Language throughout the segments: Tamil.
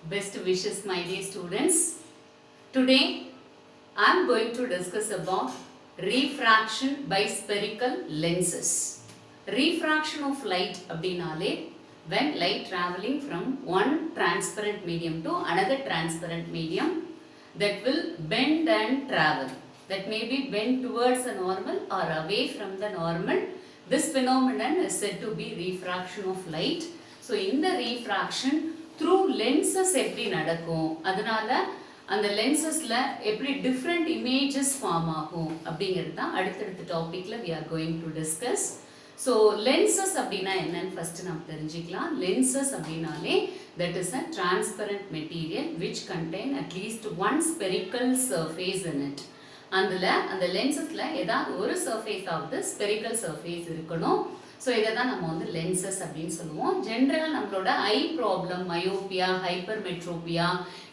Best wishes, my dear students. Today, I am going to discuss about refraction by spherical lenses. Refraction of light abdinale when light traveling from one transparent medium to another transparent medium that will bend and travel. That may be bent towards the normal or away from the normal. This phenomenon is said to be refraction of light. So, in the refraction, through lenses எப்படி நடக்கும், அதனால அந்த லென்சஸ்ல எப்படி டிஃப்ரெண்ட் இமேஜஸ் ஃபார்ம் ஆகும் அப்படிங்கிறது தான் அடுத்தடுத்த டாபிக்ல we are going to discuss. So lenses அப்படின்னா என்னன்னு ஃபர்ஸ்ட் நம்ம தெரிஞ்சுக்கலாம். லென்சஸ் அப்படின்னாலே that is a transparent material which contain at least one spherical surface in it. அந்த லென்சஸ்ல ஏதாவது ஒரு சர்ஃபேஸ் ஆகுது ஸ்பெரிக்கல் சர்ஃபேஸ் இருக்கணும். ஸோ இதை தான் நம்ம வந்து லென்சஸ் அப்படின்னு சொல்லுவோம். ஜென்ரலாக நம்மளோட ஐ ப்ராப்ளம், மயோப்பியா, ஹைப்பர்மெட்ரோபியா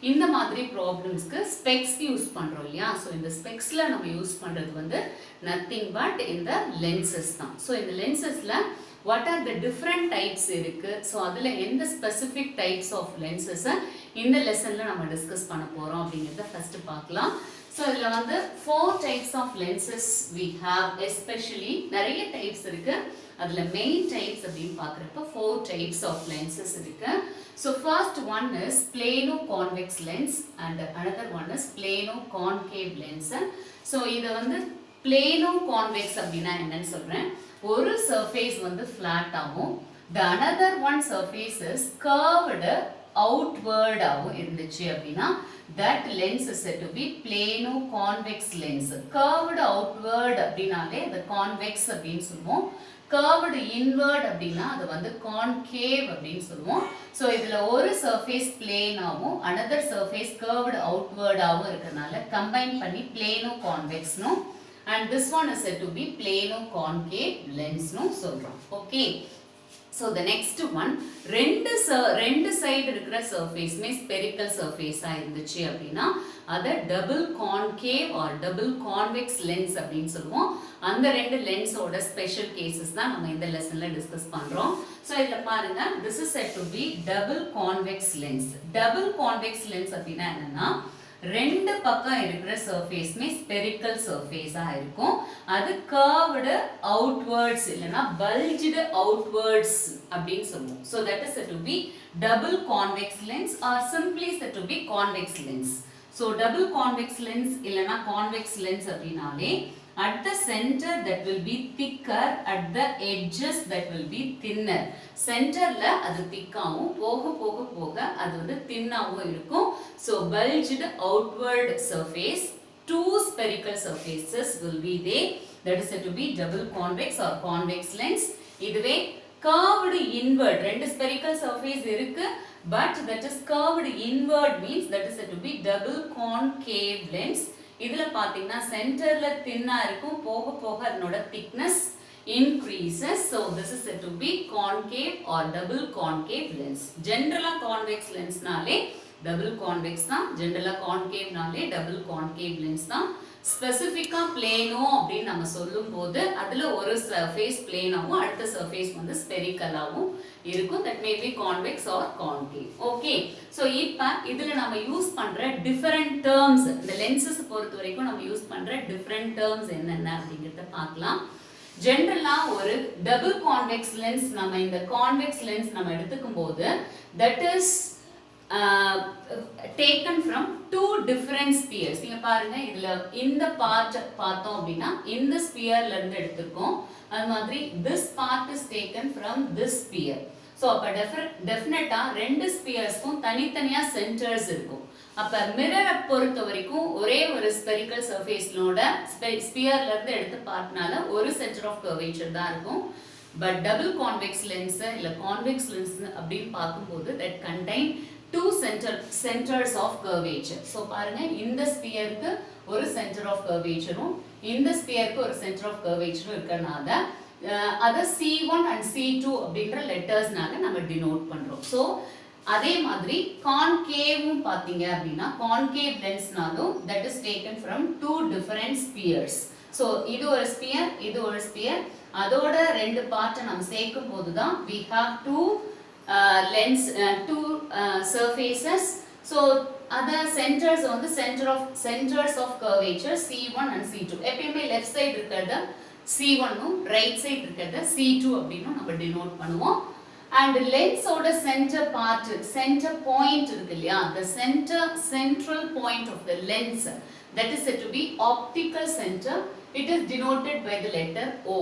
இந்த மாதிரி ப்ராப்ளம்ஸ்க்கு ஸ்பெக்ஸ் யூஸ் பண்ணுறோம் இல்லையா. ஸோ இந்த ஸ்பெக்ஸில் நம்ம யூஸ் பண்ணுறது வந்து நத்திங் பட் இந்த லென்சஸ் தான். ஸோ இந்த லென்சஸில் what are the different types இருக்குது. ஸோ அதில் எந்த ஸ்பெசிஃபிக் டைப்ஸ் ஆஃப் லென்சஸை இந்த லெசனில் நம்ம டிஸ்கஸ் பண்ண போகிறோம் அப்படிங்கிறத ஃபஸ்ட்டு பார்க்கலாம். ஸோ இதில் வந்து 4 types of lenses we have, especially நிறைய டைப்ஸ் இருக்குது. அதில் மெயின் டைப்ஸ் அப்படின்னு பார்க்குறப்ப 4 types of lenses இருக்கு. So first one is plano convex lens and another one is plano concave lens. So இதை வந்து பிளேனோ கான்வெக்ஸ் அப்படின்னா என்னன்னு சொல்கிறேன். ஒரு சர்ஃபேஸ் வந்து ஃப்ளாட் ஆகும், the another one surface is curved அவுட்வர்டாகவும் இருந்துச்சு அப்படின்னா that lens is said to be plano convex lens. Curved outward அப்படினாலே the convex அப்படின்னு சொல்லுவோம். Curved inward அப்படின்னா அது வந்து concave அப்படின்னு சொல்லுவோம். ஸோ இதில் ஒரு surface பிளேனாகவும் another surface curved outward ஆகவும் இருக்கிறதுனால கம்பைன் பண்ணி plano convexனும் and this one is said to be plano concave lensனும் சொல்கிறோம். Okay. So the next one, ரெண்டு சைடு இருக்கிற சர்ஃபேஸ்மே ஸ்பெரிக்கல் சர்ஃபேஸாக இருந்துச்சு அப்படின்னா அதை double concave or double convex lens அப்படின்னு சொல்லுவோம். அந்த ரெண்டு லென்ஸோட ஸ்பெஷல் கேசஸ் தான் நம்ம இந்த லெசனில் டிஸ்கஸ் பண்ணுறோம். ஸோ இதில் பாருங்க, this is said to be double convex lens. Double convex lens அப்படின்னா என்னன்னா ரெண்டு பக்கம் இருக்கிற சர்ஃபேஸ்மே ஸ்பெரிக்கல் சர்ஃபேஸாக இருக்கும். அது கர்வ்டு அவுட்வர்ட்ஸ் இல்லைன்னா பல்ஜ்டு அவுட்வர்ட்ஸ் அப்படின்னு சொல்லுவோம். So that is said to be double convex lens or simply said to be convex lens. So double convex lens இல்லைன்னா கான்வெக்ஸ் லென்ஸ் அப்படின்னாலே at the center that will be thicker, at the edges that will be thinner. சென்டர்ல அது திக்காவும் போக போக போக அது வந்து தின்னாவும் இருக்கும். So bulged outward surface, two spherical surfaces will be there. That is said to be double convex or convex lens. இதுவே curved inward, ரெண்டு spherical surface இருக்கு but that is curved inward means that is said to be double concave lens. இதில் பார்த்தீங்கன்னா சென்டரில் தின்னாக இருக்கும், போக போக அதனோட thickness increases. So this is said to be concave or double concave lens. ஜென்ரலாக கான்வெக்ஸ் லென்ஸ்னாலே டபுள் கான்வெக்ஸ் தான், ஜென்ரலாக கான்கேவ்னாலே டபுள் கான்கேவ் லென்ஸ் தான். ஸ்பெசிஃபிக்காக பிளேனோ அப்படின்னு நம்ம சொல்லும் போது அதில் ஒரு சர்ஃபேஸ் பிளேனாகவும் அடுத்த சர்ஃபேஸ் வந்து ஸ்பெரிக்கலாகவும் இருக்கும். That may be convex or concave. Okay. So இப்போ இதில் நம்ம யூஸ் பண்ணுற டிஃபரெண்ட் டேர்ம்ஸ், இந்த லென்சஸ் பொறுத்த வரைக்கும் நம்ம யூஸ் பண்ணுற டிஃப்ரெண்ட் டேர்ம்ஸ் என்னென்ன அப்படிங்கிறத பார்க்கலாம். ஜென்ரலாக ஒரு டபுள் கான்வெக்ஸ் லென்ஸ் நம்ம இந்த கான்வெக்ஸ் லென்ஸ் நம்ம எடுத்துக்கும் போது that is taken from two different spheres. நீங்க பாருங்க, இதுல இந்த பார்ட் பார்த்தோம் அப்படின்னா இந்த ஸ்பியர்ல இருந்து எடுத்துக்கோம். அது மாதிரி this part is taken from this sphere. So அப்போ டெஃபினட்டா ரெண்டு ஸ்பியர்ஸ்க்கும் தனித்தனியா சென்டர்ஸ் இருக்கும். அப்போ மிரரை பொறுத்த வரைக்கும் ஒரே ஒரு ஸ்பெரிக்கல் சர்ஃபேஸ்னோட ஸ்பியர்ல இருந்து எடுத்து பார்த்தனால ஒரு சென்டர் ஆஃப் கர்வேச்சர் தான் இருக்கும். பட் டபுள் கான்வெக்ஸ் லென்ஸ் இல்லை கான்வெக்ஸ் லென்ஸ் அப்படின்னு பார்க்கும்போது that contain two centers of curvature. So பாருங்க, இந்த ஸ்பியருக்கு ஒரு சென்டர் ஆஃப் கர்வேச்சரும் இந்த ஸ்பியருக்கு ஒரு சென்டர் ஆஃப் கர்வேச்சரும் இருக்கறனால அதை C1 and C2 அப்படின்ற லெட்டர்ஸ்னால நம்ம டினோட் பண்றோம். ஸோ அதே மாதிரி கான்கேவும் பார்த்தீங்க அப்படின்னா கான்கேவ் லென்ஸ்னாலும் that is taken from two different spheres. So இது ஒரு ஸ்பியர், இது ஒரு ஸ்பியர், அதோட ரெண்டு பார்ட்டை நம்ம சேர்க்கும் போது தான் we have two surfaces. So other centers on the centers of curvature C1 and C2. எப்பயுமே left side இருக்கிறது C1 னும் right side இருக்கிறது C2 அப்படினு நம்ம denote பண்ணுவோம். And lens ஓட center part, center point இருக்கு இல்லையா, the central point of the lens, that is said to be optical center. It is denoted by the letter O.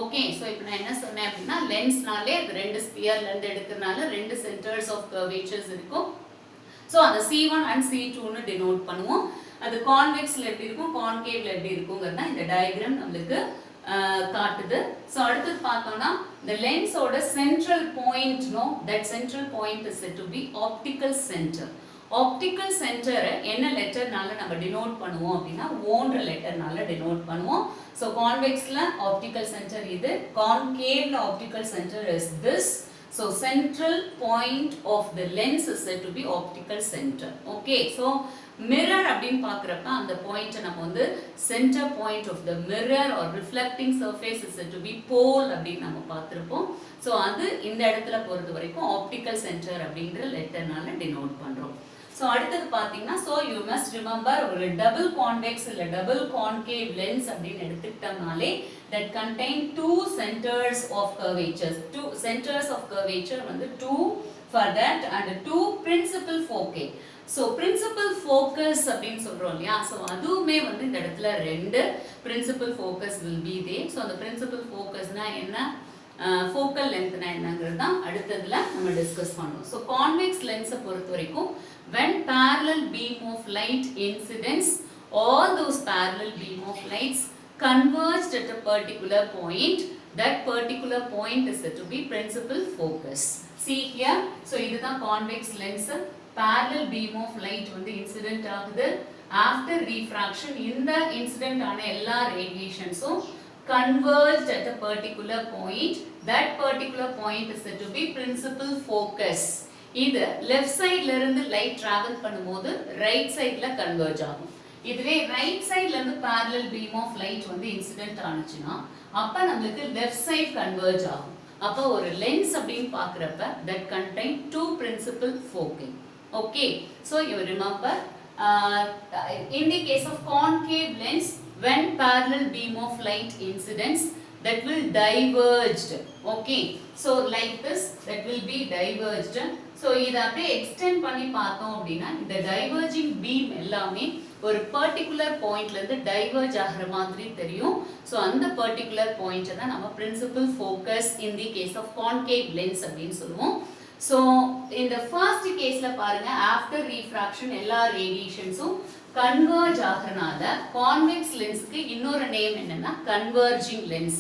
Okay, so இப்போ நான் என்ன சொன்னேன் அப்படின்னா லென்ஸ்னாலே அது ரெண்டு ஸ்பியர்ல இருந்து எடுக்கிறனால ரெண்டு சென்டர்ஸ் ஆஃப் கர்வேச்சர்ஸ் இருக்கும். ஸோ அந்த C1 and C2ன்னு டினோட் பண்ணுவோம். அது கான்வெக்ஸ்ல எப்படி இருக்கும், கான்கேவ்ல எப்படி இருக்குங்கிறத இந்த டயக்ராம் நம்மளுக்கு காட்டுது. ஸோ அடுத்தது பார்த்தோம்னா the lens ஓட central point, no, that central point is said to be optical center. optical center என்ன லெட்டர்னால நம்ம டினோட் பண்ணுவோம் அப்படின்னா ஓன்ற லெட்டர்னால டினோட் பண்ணுவோம். ஸோ கான்வெக்ஸ்ல ஆப்டிக்கல் சென்டர் இது, கான்கேவ்ல optical centre is this. So central point of the lens is said to be optical center. Okay, so mirror அப்படினு பார்க்கறப்ப அந்த பாயிண்ட் நம்ம வந்து center point of the mirror or reflecting surface is said to be pole அப்படினு நம்ம பார்த்திருப்போம். So அது இந்த இடத்துல பொறுத்த வரைக்கும் optical center அப்படிங்கற லெட்டர்னால டினோட் பண்றோம். So அடுத்து பாத்தீங்கன்னா, so you must remember ஒரு double convex இல்ல double concave lens அப்படினு எடுத்துக்கிட்டோம்னாலே that contain two centers of curvatures. Two centers of curvature வந்து two for that and two principal foci. So principal focus அப்படினு சொல்றோம் இல்லையா, so அதுவுமே வந்து இந்த இடத்துல ரெண்டு principal focus will be there. So அந்த principal focusனா என்ன, focal length னா என்னங்கிறது தான் அடுத்ததுல நம்ம டிஸ்கஸ் பண்ணுவோம். So convex lens பொறுத்த வரைக்கும் when parallel beam of light incidents, all those parallel beam of lights converged at a particular point, that particular point is said to be principal focus. See here, so இதுதான் convex lens, parallel beam of light வந்து incident ஆகுது, after refraction இந்த incident ஆன எல்லா radiationஸும் converged at a particular point, that particular point is said to be principal focus. இது left sideல இருந்து light travel பண்ணும்போது right sideல converge ஆகும். இதுவே right sideல இருந்து parallel beam of light வந்து incident ஆனுச்சுனா அப்ப நமக்கு left side converge ஆகும். அப்ப ஒரு lens அப்படினு பார்க்கறப்ப that contain two principal foci. Okay, so you remember in the case of concave lens, when parallel beam of light incidents, that will diverged. Okay, so like this, that will be diverged. So இத அப்படியே extend பண்ணி பார்த்தோம் அப்படினா இந்த diverging beam எல்லாமே ஒரு particular pointல இருந்து diverge ஆகிற மாதிரி தெரியும். So அந்த particular point தான் நம்ம principal focus in the case of concave lens அப்படினு சொல்லுவோம். So in the first caseல பாருங்க, after refraction எல்லா radiationsம் converge ஆகறனால convex lensக்கு இன்னொரு நேம் என்னன்னா converging lens.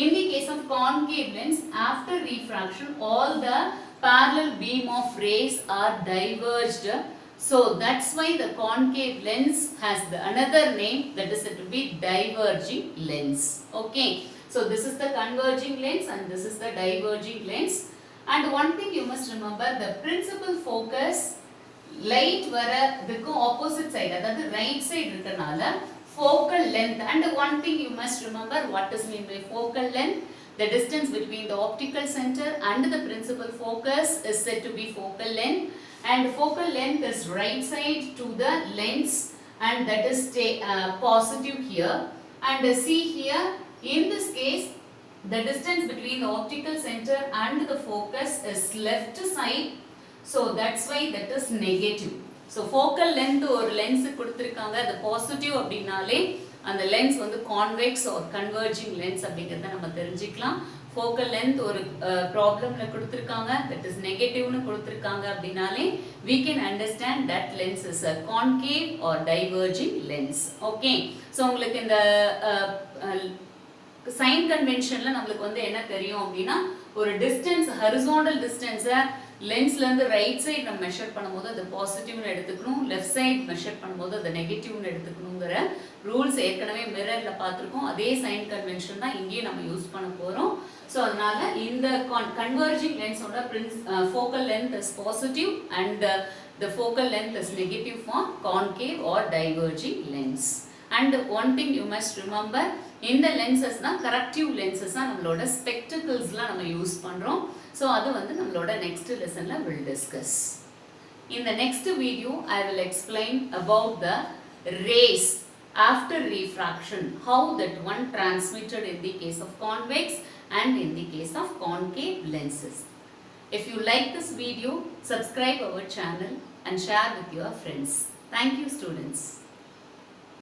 In the case of concave lens, after refraction all the parallel beam of rays are diverged. So that's why the concave lens has another name, that is said to be diverging lens. Okay, so this is the converging lens and this is the diverging lens. And one thing you must remember, the principal focus light வரதுக்கு opposite side, அதாவது right side இருக்கனால focal length. And one thing you must remember, what is mean by focal length? The distance between the optical center and the principal focus is said to be focal length, and focal length is right side to the lens, and that is positive here. And see here, in this case the distance between the optical center and the focus is left side, so that's why that is negative. So focal length ஒரு lens கொடுத்திருக்காங்க, அது positive அப்படினாலே அந்த lens வந்து convex or converging lens அப்படிங்கறத நம்ம தெரிஞ்சிக்கலாம். focal length ஒரு problemல கொடுத்திருக்காங்க, that is negative னு கொடுத்திருக்காங்க அப்படினாலே we can understand that lens is a concave or diverging lens. Okay, so உங்களுக்கு இந்த சைன் கன்வென்ஷன்ல நமக்கு வந்து என்ன தெரியும் அப்படினா, ஒரு டிஸ்டன்ஸ் ஹரிசாண்டல் டிஸ்டன்ஸை லென்ஸ்ல இருந்து ரைட் சைடு நம்ம மெஷர் பண்ணும்போது அது பாசிட்டிவ்னு எடுத்துக்கணும், லெஃப்ட் சைடு மெஷர் பண்ணும்போது அது நெகட்டிவ்னு எடுத்துக்கணுங்கிற ரூல்ஸ் ஏற்கனவே மிரர்ல பார்த்துருக்கோம். அதே சைன் கன்வென்ஷன் தான் இங்கேயும் நம்ம யூஸ் பண்ண போறோம். ஸோ அதனால இந்த கன்வர்ஜிங் லென்ஸோட focal length is positive and the focal length is negative for concave or diverging lens. And one thing you must remember, இந்த lenses தான் corrective lenses தான் நம்மளோட spectacles லாம் நம்ம யூஸ் பண்றோம். ஸோ அது வந்து நம்மளோட நெக்ஸ்ட் லெசனில் will discuss. In the next video, I will explain about the rays after refraction, how that one transmitted in the case of convex and in the case of concave lenses. If you like this video, subscribe our channel and share with your friends. Thank you, students.